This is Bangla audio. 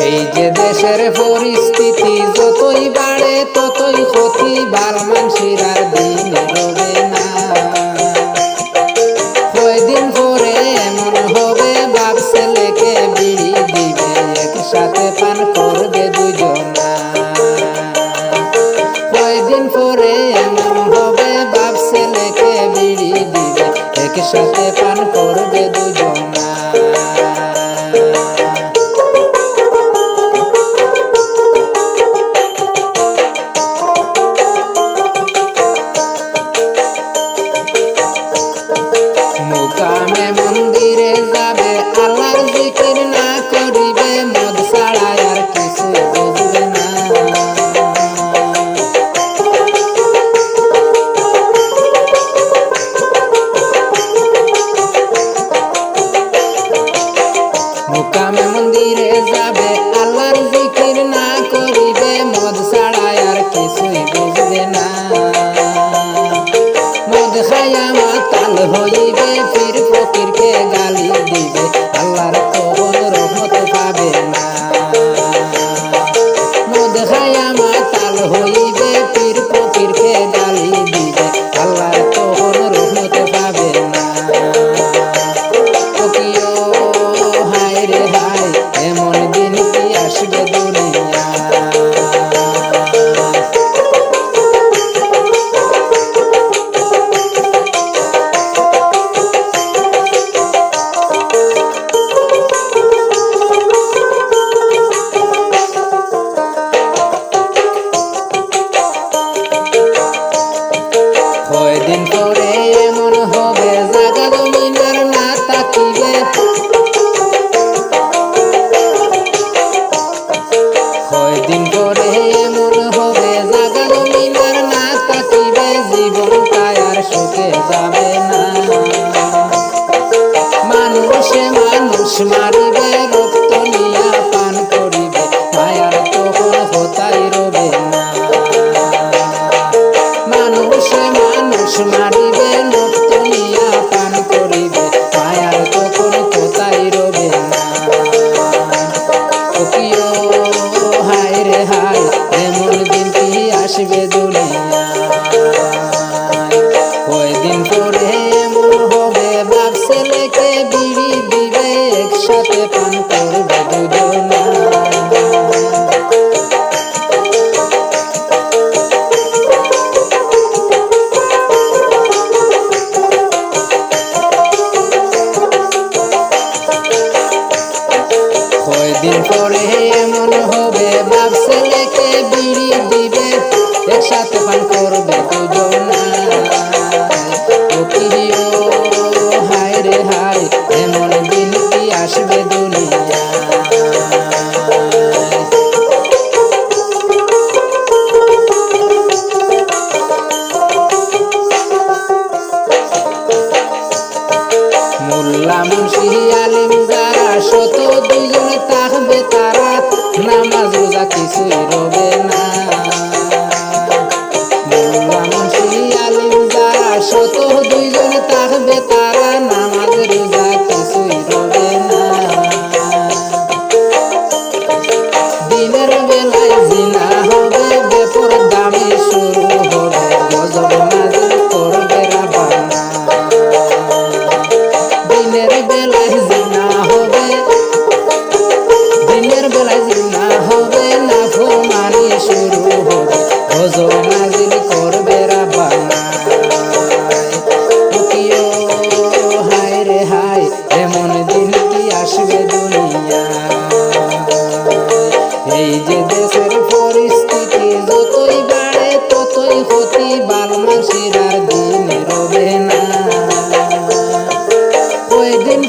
এই যে দেশের পরিস্থিতি যতই বাড়ে ততই ক্ষতি, বাল মানসির আর দিন রবে না। কয়দিন পরে এমন হবে বাপ ছেলেকে বিড়ি দিবে, একসাথে পান করবে দুজনা। কয়দিন পরে এমন হবে বাপ ছেলেকে বিড়ি দিবে, একসাথে পান করবে দুজনা। মুকামে মন্দিরে যাবে, আল্লাহর জিকির না করিবে, মদ ছাড়া আর কিছু বুঝবে না। মুকামে মন্দিরে যাবে, আল্লাহর জিকির না করিবে, মদ ছাড়া আর কিছুই বুঝবে না। মদ খাইয়া মাতাল হইবে, পীর ফকিরকে গালি দিবে, আল্লাহর তখন রহমত পাবে না। মদ খাইয়া মাতাল হইবে, পীর ফকিরকে গালি দিবে, আল্লাহর তখন রহমত পাবে না। ফকিও হায় রে হায়, এমন দিন কি আসবে দুনিয়া। কয়দিন পরে এমন হবে জাগা জমিনের না তাকিবে, কয়দিন পরে এমন হবে জাগা জমিনের না তাকিবে, জীবনটা আর সুখে যাবে না। মানুষে মানুষ মারিবে, রক্ত নিয়া পান করিবে, মায়ার তখন হতাই রবে না। মানুষে মানুষ মারিবে, রক্ত নিয়া পান করিবে, মায়ার তখন কোথায় রবে না। ফকিও হায় রে হায়, এমন দিন কি আসবে দুনিয়ায়। কয়দিন পরে এমন হবে বাপ ছেলেকে বিড়ি দিবে, একসাথে পান করবে দুজনা। কয়দিন পরে এমন হবে বাপ ছেলেকে বিড়ি দিবে, একসাথে পান করবে দুজনা। ফকিও হায় রে হায়, এমন দিন কি আসবে দুনিয়া। মোল্লা মুন্সি আলিম যারা শত দুইজন থাকবে, তারা নামাজ রোজা কিছুই রবে না। মোল্লা মুন্সি আলিম যারা শত দুইজন থাকবে, তারা নামাজ রোজা কিছুই রবে না। দিনের বেলায় জিনা হবে, বেপরদামি শুরু হবে, গজব নাজিল করবে রাব্বানা। দিনের বেলায় জিনা হবে, দিনের বেলায় জিনা হবে, নাফরমানি শুরু হবে, গজব নাজিল করবে রাব্বানা। ফকিও হায় রে হায়, এমন দিন কি আসবে দুনিয়া। এই যে দেশের পরিস্থিতি যতই বাড়ে ততই ক্ষতি, বাল মানসির আর দিন রবে না। কয়দিন